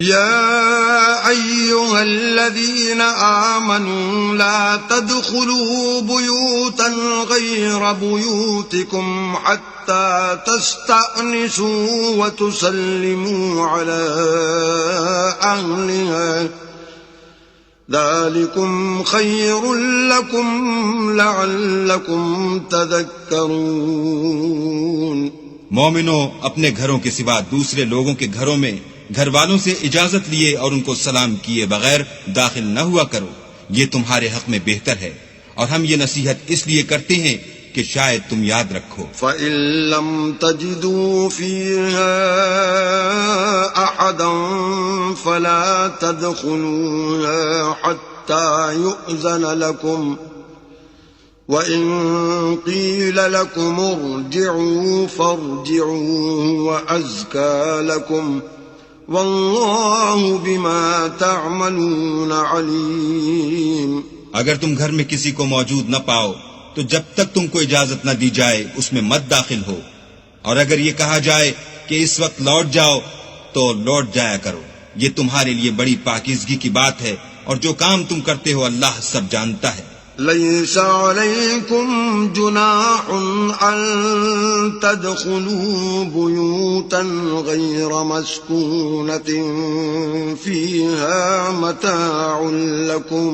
يا أيها الذين آمنوا لا تدخلوا بيوتا غير بيوتكم حتى تستأنسوا وتسلموا على أهلها ذلكم خير لكم لعلكم تذكرون۔ مومنو، اپنے گھروں کے سوا دوسرے لوگوں کے گھروں میں گھر والوں سے اجازت لیے اور ان کو سلام کیے بغیر داخل نہ ہوا کرو، یہ تمہارے حق میں بہتر ہے، اور ہم یہ نصیحت اس لیے کرتے ہیں کہ شاید تم یاد رکھو۔ فَإِن لَّمْ تَجِدُوا فِيهَا أَحَدًا فَلَا تَدْخُلُوهَا حَتَّى يُؤْذَنَ لَكُمْ وَإِن قِيلَ لَكُمُ ارْجِعُوا فَارْجِعُوا وَأَزْكَىٰ لَكُمْ وَاللَّهُ بِمَا تَعْمَلُونَ عَلِيمٌ۔ اگر تم گھر میں کسی کو موجود نہ پاؤ تو جب تک تم کو اجازت نہ دی جائے اس میں مت داخل ہو، اور اگر یہ کہا جائے کہ اس وقت لوٹ جاؤ تو لوٹ جایا کرو، یہ تمہارے لیے بڑی پاکیزگی کی بات ہے، اور جو کام تم کرتے ہو اللہ سب جانتا ہے۔ ليس عليكم جناح أن تدخلوا بيوتا غير مسكونة فيها متاع لكم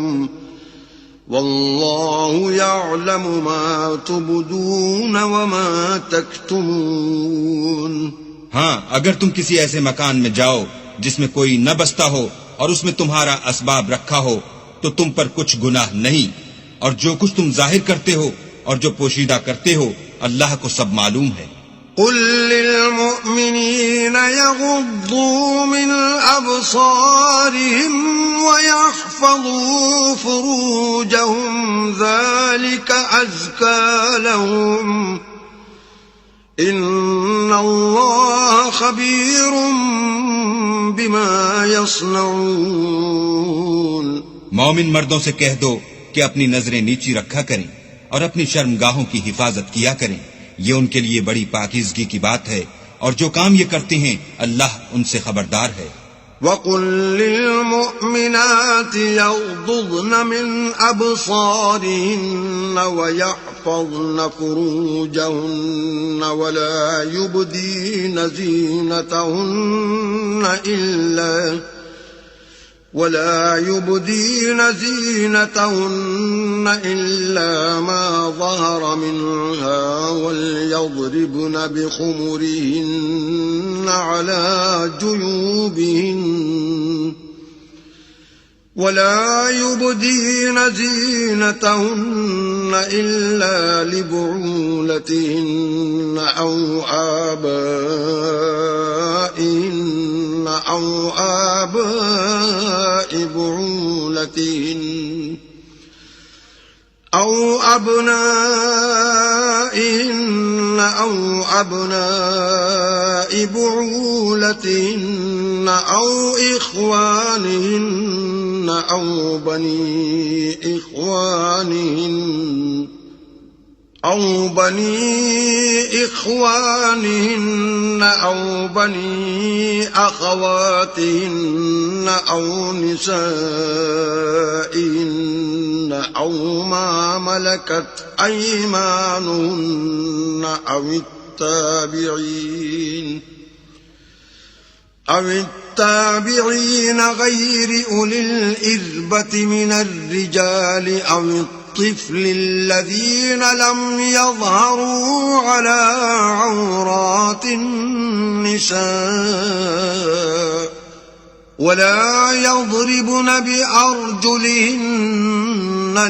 والله يعلم ما تبدون وما تكتمون۔ ہاں، اگر تم کسی ایسے مکان میں جاؤ جس میں کوئی نہ بستا ہو اور اس میں تمہارا اسباب رکھا ہو تو تم پر کچھ گناہ نہیں، اور جو کچھ تم ظاہر کرتے ہو اور جو پوشیدہ کرتے ہو اللہ کو سب معلوم ہے۔ قل للمؤمنين يغضوا من أبصارهم ويحفظوا فروجهم ذلك أزكى لهم إن الله خبير بما يصنعون۔ مومن مردوں سے کہہ دو کہ اپنی نظریں نیچی رکھا کریں اور اپنی شرمگاہوں کی حفاظت کیا کریں، یہ ان کے لیے بڑی پاکیزگی کی بات ہے، اور جو کام یہ کرتے ہیں اللہ ان سے خبردار ہے۔ وَقُل لِّلْمُؤْمِنَاتِ يَغْضُضْنَ مِنْ أَبْصَارِهِنَّ وَيَحْفَظْنَ فُرُوجَهُنَّ وَلَا يُبْدِينَ زِينَتَهُنَّ إِلَّا مَا ظَهَرَ مِنْهَا وَلْيَضْرِبْنَ بِخُمُرِهِنَّ عَلَى جُيُوبِهِنَّ وَلَا يُبْدِينَ زِينَتَهُنَّ إِلَّا لِبُعُولَتِهِنَّ أَوْ آبَائِهِنَّ أَوْ آبَاءِ بُعُولَتِهِنَّ أَوْ أَبْنَائِهِنَّ أَوْ أَبْنَاءِ بُعُولَتِهِنَّ أَوْ إِخْوَانِهِنَّ أَوْ بَنِي إخوانهن أو بني أخواتهن أو نسائهن أو ما ملكت أيمانهن أو التابعين غير أولي الإربة من الرجال أو الطفل الذين لم يظهروا على عورات النساء ولا يضربن بأرجلهن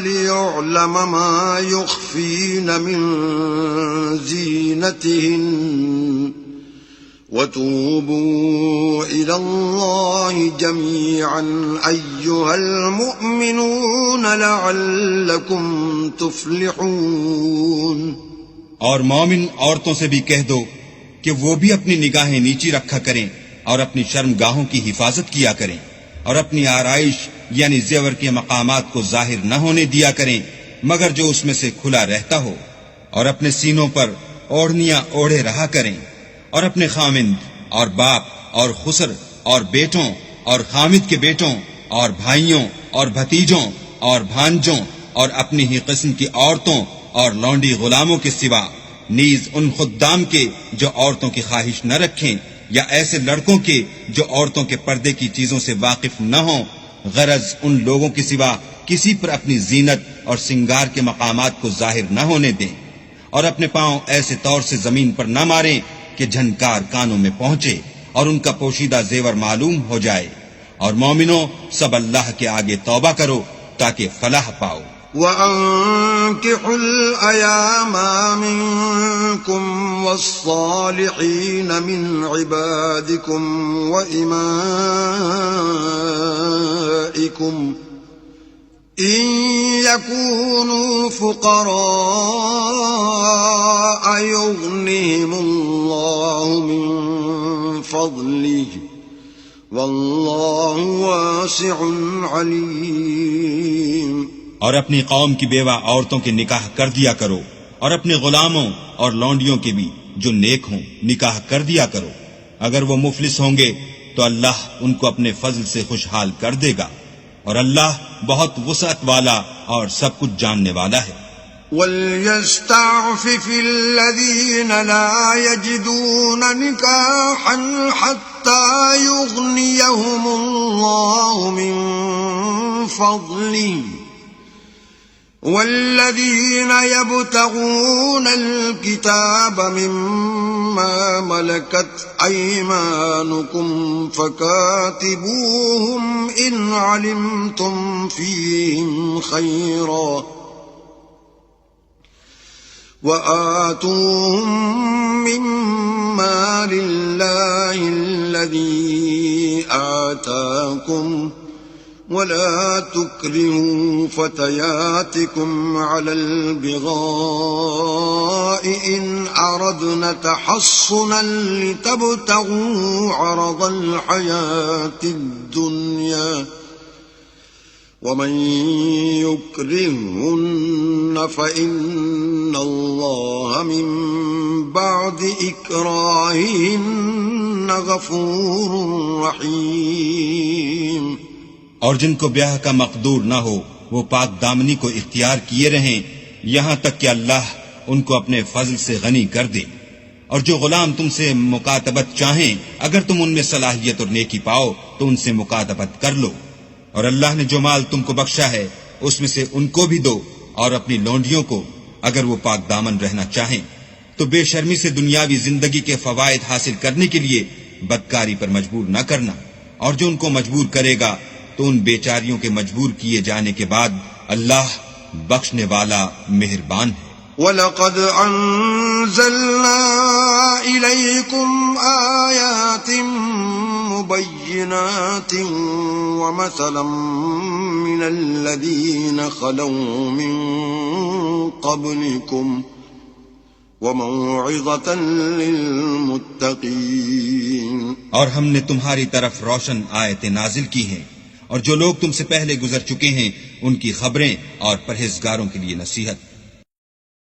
ليعلم ما يخفين من زينتهن وتوبوا إلى الله جميعا أيها المؤمنون لعلكم تفلحون۔ اور مومن عورتوں سے بھی کہہ دو کہ وہ بھی اپنی نگاہیں نیچی رکھا کریں اور اپنی شرمگاہوں کی حفاظت کیا کریں، اور اپنی آرائش یعنی زیور کے مقامات کو ظاہر نہ ہونے دیا کریں مگر جو اس میں سے کھلا رہتا ہو، اور اپنے سینوں پر اوڑھنیاں اوڑھے رہا کریں، اور اپنے خامند اور باپ اور خسر اور بیٹوں اور حامد کے بیٹوں اور بھائیوں اور بھتیجوں اور بھانجوں اور اپنی ہی قسم کی عورتوں اور لونڈی غلاموں کے سوا، نیز ان خدام کے جو عورتوں کی خواہش نہ رکھیں، یا ایسے لڑکوں کے جو عورتوں کے پردے کی چیزوں سے واقف نہ ہوں، غرض ان لوگوں کے سوا کسی پر اپنی زینت اور سنگار کے مقامات کو ظاہر نہ ہونے دیں، اور اپنے پاؤں ایسے طور سے زمین پر نہ ماریں کہ جھنکار کانوں میں پہنچے اور ان کا پوشیدہ زیور معلوم ہو جائے، اور مومنوں سب اللہ کے آگے توبہ کرو تاکہ فلاح پاؤ۔ وَأَنكِحُوا الْأَيَامَ مِنكُمْ وَالصَّالِحِينَ مِنْ عِبَادِكُمْ وَإِمَائِكُمْ إِنْ يَكُونُوا فُقَرَاءَ يُغْنِهِمُ اللَّهُ مِنْ فَضْلِهِ وَاللَّهُ وَاسِعٌ عَلِيمٌ۔ اور اپنی قوم کی بیوہ عورتوں کے نکاح کر دیا کرو، اور اپنے غلاموں اور لونڈیوں کے بھی جو نیک ہوں نکاح کر دیا کرو۔ اگر وہ مفلس ہوں گے تو اللہ ان کو اپنے فضل سے خوشحال کر دے گا، اور اللہ بہت وسعت والا اور سب کچھ جاننے والا ہے۔ وَلْيَسْتَعْفِفِ الَّذِينَ لَا يَجِدُونَ نِكَاحًا حَتَّى يُغْنِيَهُمُ اللَّهُ مِنْ فَضْلِهِ، وَالَّذِينَ يَبْتَغُونَ الْكِتَابَ مِمَّا مَلَكَتْ أَيْمَانُكُمْ فَكَاتِبُوهُمْ إِنْ عَلِمْتُمْ فِيهِمْ خَيْرًا وَآتُوهُمْ مِمَّا لِلَّهِ الَّذِي آتَاكُمْ وَلَا تُكْرِهُوا فَتَيَاتِكُمْ عَلَى الْبِغَاءِ إِنْ أَرَدْنَ تَحَصُّنًا لِتَبْتَغُوا عَرَضَ الْحَيَاةِ الدُّنْيَا، وَمَنْ يُكْرِهُنَّ فَإِنَّ اللَّهَ مِنْ بَعْدِ إِكْرَاهِهِنَّ غَفُورٌ رَحِيمٌ۔ اور جن کو بیاہ کا مقدور نہ ہو وہ پاک دامنی کو اختیار کیے رہیں یہاں تک کہ اللہ ان کو اپنے فضل سے غنی کر دے، اور جو غلام تم سے مکاتبت چاہیں اگر تم ان میں صلاحیت اور نیکی پاؤ تو ان سے مکاتبت کر لو، اور اللہ نے جو مال تم کو بخشا ہے اس میں سے ان کو بھی دو، اور اپنی لونڈیوں کو اگر وہ پاک دامن رہنا چاہیں تو بے شرمی سے دنیاوی زندگی کے فوائد حاصل کرنے کے لیے بدکاری پر مجبور نہ کرنا، اور جو ان کو مجبور کرے گا تو ان بیچاریوں کے مجبور کیے جانے کے بعد اللہ بخشنے والا مہربان ہے۔ وَلَقَدْ أَنزَلْنَا إِلَيْكُمْ آيَاتٍ مُبَيِّنَاتٍ وَمَثَلًا مِّنَ الَّذِينَ خَلَوْا مِن قَبْلِكُمْ وَمَوْعِظَةً لِّلْمُتَّقِينَ۔ اور ہم نے تمہاری طرف روشن آیتیں نازل کی ہیں، اور جو لوگ تم سے پہلے گزر چکے ہیں ان کی خبریں اور پرہیزگاروں کے لیے نصیحت۔